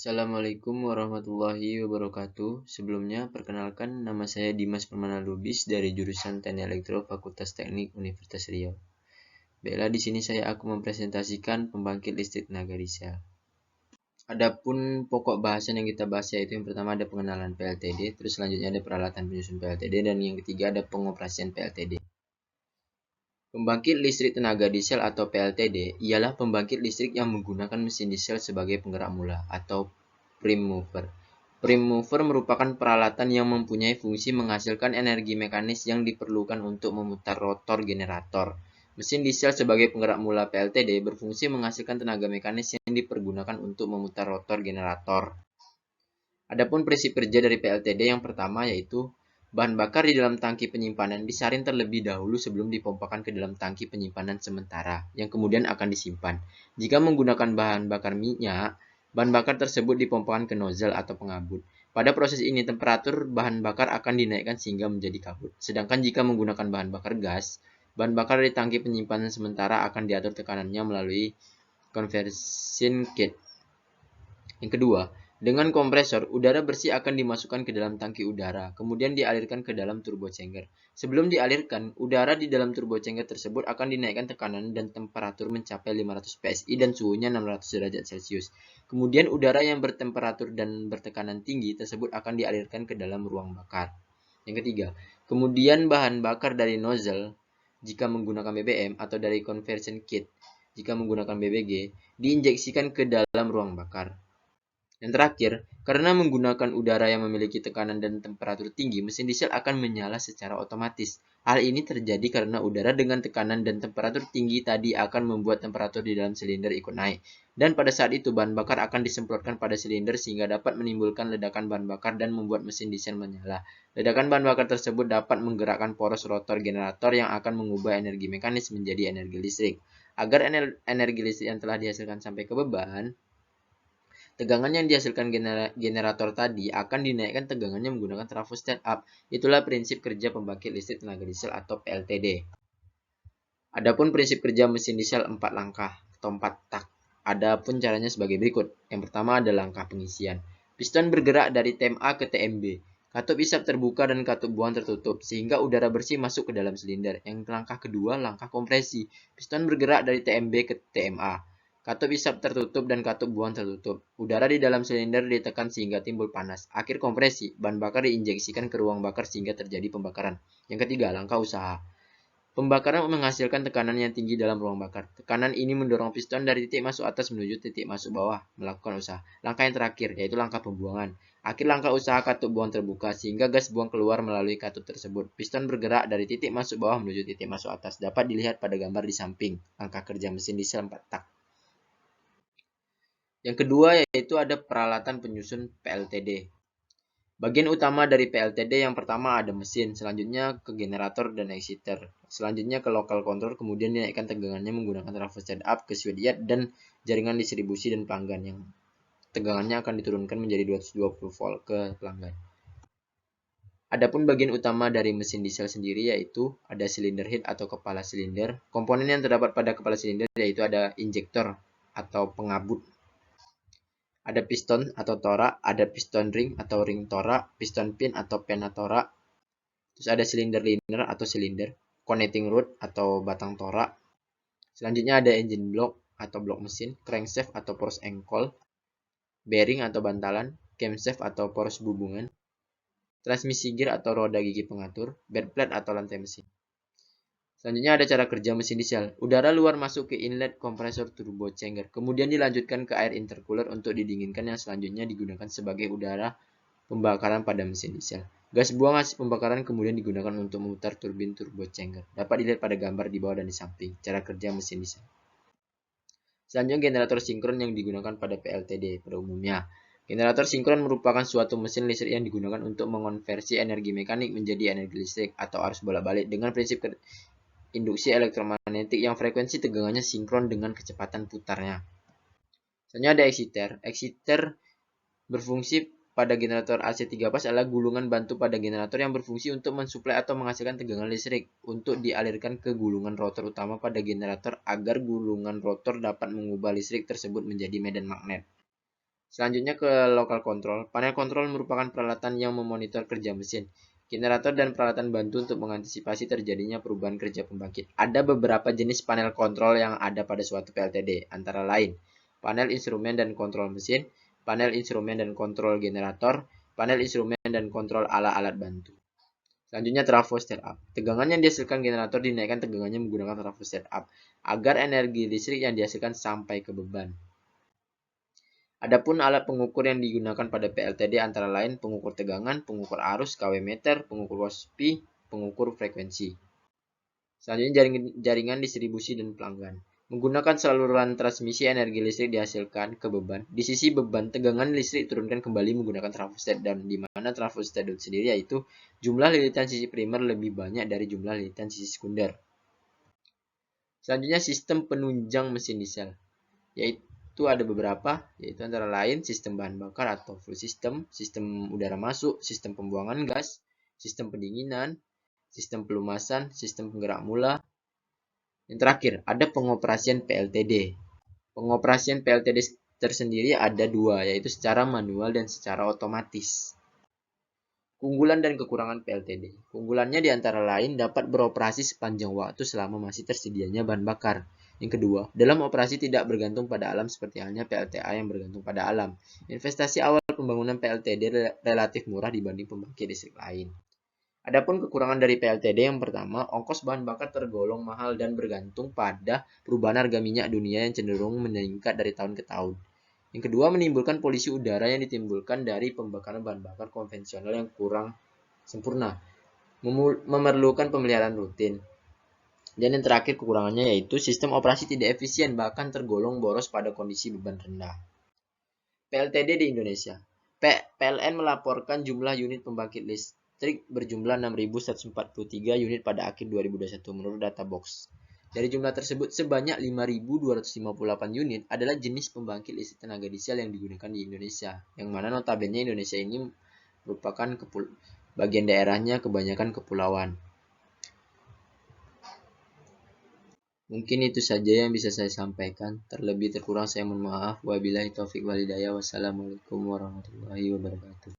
Assalamualaikum warahmatullahi wabarakatuh. Sebelumnya, perkenalkan nama saya Dimas Permana Lubis dari jurusan Teknik Elektro Fakultas Teknik Universitas Riau. Baiklah, di sini saya akan mempresentasikan pembangkit listrik tenaga diesel. Adapun pokok bahasan yang kita bahas yaitu yang pertama ada pengenalan PLTD, terus selanjutnya ada peralatan penyusun PLTD, dan yang ketiga ada pengoperasian PLTD. Pembangkit listrik tenaga diesel atau PLTD ialah pembangkit listrik yang menggunakan mesin diesel sebagai penggerak mula atau prime mover. Prime mover merupakan peralatan yang mempunyai fungsi menghasilkan energi mekanis yang diperlukan untuk memutar rotor generator. Mesin diesel sebagai penggerak mula PLTD berfungsi menghasilkan tenaga mekanis yang dipergunakan untuk memutar rotor generator. Adapun prinsip kerja dari PLTD yang pertama yaitu bahan bakar di dalam tangki penyimpanan disaring terlebih dahulu sebelum dipompakan ke dalam tangki penyimpanan sementara, yang kemudian akan disimpan. Jika menggunakan bahan bakar minyak, bahan bakar tersebut dipompakan ke nozzle atau pengabut. Pada proses ini, temperatur bahan bakar akan dinaikkan sehingga menjadi kabut. Sedangkan jika menggunakan bahan bakar gas, bahan bakar dari tangki penyimpanan sementara akan diatur tekanannya melalui conversion kit. Yang kedua, dengan kompresor, udara bersih akan dimasukkan ke dalam tangki udara, kemudian dialirkan ke dalam turbocharger. Sebelum dialirkan, udara di dalam turbocharger tersebut akan dinaikkan tekanan dan temperatur mencapai 500 PSI dan suhunya 600 derajat Celcius. Kemudian udara yang bertemperatur dan bertekanan tinggi tersebut akan dialirkan ke dalam ruang bakar. Yang ketiga, kemudian bahan bakar dari nozzle jika menggunakan BBM atau dari conversion kit jika menggunakan BBG diinjeksikan ke dalam ruang bakar. Yang terakhir, karena menggunakan udara yang memiliki tekanan dan temperatur tinggi, mesin diesel akan menyala secara otomatis. Hal ini terjadi karena udara dengan tekanan dan temperatur tinggi tadi akan membuat temperatur di dalam silinder ikut naik. Dan pada saat itu bahan bakar akan disemprotkan pada silinder sehingga dapat menimbulkan ledakan bahan bakar dan membuat mesin diesel menyala. Ledakan bahan bakar tersebut dapat menggerakkan poros rotor generator yang akan mengubah energi mekanis menjadi energi listrik. Agar energi listrik yang telah dihasilkan sampai ke beban, tegangan yang dihasilkan generator tadi akan dinaikkan tegangannya menggunakan trafo step up. Itulah prinsip kerja pembangkit listrik tenaga diesel atau PLTD. Adapun prinsip kerja mesin diesel 4 langkah atau 4 tak. Adapun caranya sebagai berikut. Yang pertama ada langkah pengisian. Piston bergerak dari TM A ke TMB. Katup isap terbuka dan katup buang tertutup sehingga udara bersih masuk ke dalam silinder. Yang langkah kedua, langkah kompresi. Piston bergerak dari TMB ke TMA. Katup isap tertutup dan katup buang tertutup. Udara di dalam silinder ditekan sehingga timbul panas. Akhir kompresi, bahan bakar diinjeksikan ke ruang bakar sehingga terjadi pembakaran. Yang ketiga, langkah usaha. Pembakaran menghasilkan tekanan yang tinggi dalam ruang bakar. Tekanan ini mendorong piston dari titik masuk atas menuju titik masuk bawah melakukan usaha. Langkah yang terakhir yaitu langkah pembuangan. Akhir langkah usaha katup buang terbuka sehingga gas buang keluar melalui katup tersebut. Piston bergerak dari titik masuk bawah menuju titik masuk atas. Dapat dilihat pada gambar di samping. Langkah kerja mesin diesel 4 tak. Yang kedua yaitu ada peralatan penyusun PLTD. Bagian utama dari PLTD yang pertama ada mesin, selanjutnya ke generator dan exciter, selanjutnya ke local control, kemudian dinaikkan tegangannya menggunakan trafo step up ke switchyard dan jaringan distribusi dan pelanggan yang tegangannya akan diturunkan menjadi 220 volt ke pelanggan. Adapun bagian utama dari mesin diesel sendiri yaitu ada silinder head atau kepala silinder. Komponen yang terdapat pada kepala silinder yaitu ada injektor atau pengabut. Ada piston atau torak, ada piston ring atau ring torak, piston pin atau pena torak. Terus ada silinder liner atau silinder, connecting rod atau batang torak. Selanjutnya ada engine block atau blok mesin, crankshaft atau poros engkol, bearing atau bantalan, camshaft atau poros hubungan, transmisi gear atau roda gigi pengatur, bed plate atau lantai mesin. Selanjutnya ada cara kerja mesin diesel. Udara luar masuk ke inlet kompresor turbocharger, kemudian dilanjutkan ke air intercooler untuk didinginkan yang selanjutnya digunakan sebagai udara pembakaran pada mesin diesel. Gas buang hasil pembakaran kemudian digunakan untuk memutar turbin turbocharger. Dapat dilihat pada gambar di bawah dan di samping. Cara kerja mesin diesel. Selanjutnya generator sinkron yang digunakan pada PLTD pada umumnya. Generator sinkron merupakan suatu mesin listrik yang digunakan untuk mengonversi energi mekanik menjadi energi listrik atau arus bolak-balik dengan prinsip induksi elektromagnetik yang frekuensi tegangannya sinkron dengan kecepatan putarnya. Selanjutnya ada exciter. Exciter berfungsi pada generator AC 3 fase adalah gulungan bantu pada generator yang berfungsi untuk mensuplai atau menghasilkan tegangan listrik untuk dialirkan ke gulungan rotor utama pada generator agar gulungan rotor dapat mengubah listrik tersebut menjadi medan magnet. Selanjutnya ke local control. Panel kontrol merupakan peralatan yang memonitor kerja mesin, generator, dan peralatan bantu untuk mengantisipasi terjadinya perubahan kerja pembangkit. Ada beberapa jenis panel kontrol yang ada pada suatu PLTD, antara lain panel instrumen dan kontrol mesin, panel instrumen dan kontrol generator, panel instrumen dan kontrol alat-alat bantu. Selanjutnya trafo step up. Tegangan yang dihasilkan generator dinaikkan tegangannya menggunakan trafo step up agar energi listrik yang dihasilkan sampai ke beban. Adapun alat pengukur yang digunakan pada PLTD antara lain pengukur tegangan, pengukur arus, kW meter, pengukur WOSPI, pengukur frekuensi. Selanjutnya jaringan distribusi dan pelanggan. Menggunakan saluran transmisi energi listrik dihasilkan ke beban. Di sisi beban, tegangan listrik turunkan kembali menggunakan trafostat, dan di mana trafostat sendiri yaitu jumlah lilitan sisi primer lebih banyak dari jumlah lilitan sisi sekunder. Selanjutnya sistem penunjang mesin diesel, yaitu ada beberapa, yaitu antara lain sistem bahan bakar atau fuel system, sistem udara masuk, sistem pembuangan gas, sistem pendinginan, sistem pelumasan, sistem penggerak mula. Yang terakhir, ada pengoperasian PLTD. Pengoperasian PLTD tersendiri ada dua, yaitu secara manual dan secara otomatis. Keunggulan dan kekurangan PLTD. Keunggulannya diantara lain dapat beroperasi sepanjang waktu selama masih tersedianya bahan bakar. Yang kedua, dalam operasi tidak bergantung pada alam seperti halnya PLTA yang bergantung pada alam. Investasi awal pembangunan PLTD relatif murah dibanding pembangkit listrik lain. Adapun kekurangan dari PLTD yang pertama, ongkos bahan bakar tergolong mahal dan bergantung pada perubahan harga minyak dunia yang cenderung meningkat dari tahun ke tahun. Yang kedua, menimbulkan polusi udara yang ditimbulkan dari pembakaran bahan bakar konvensional yang kurang sempurna, memerlukan pemeliharaan rutin. Dan yang terakhir kekurangannya yaitu sistem operasi tidak efisien, bahkan tergolong boros pada kondisi beban rendah. PLTD di Indonesia. PLN melaporkan jumlah unit pembangkit listrik berjumlah 6.143 unit pada akhir 2021 menurut data box. Dari jumlah tersebut, sebanyak 5.258 unit adalah jenis pembangkit listrik tenaga diesel yang digunakan di Indonesia, yang mana notabene Indonesia ini merupakan bagian daerahnya kebanyakan kepulauan. Mungkin itu saja yang bisa saya sampaikan. Terlebih terkurang saya mohon maaf. Wabillahi taufik walhidayah. Wassalamualaikum warahmatullahi wabarakatuh.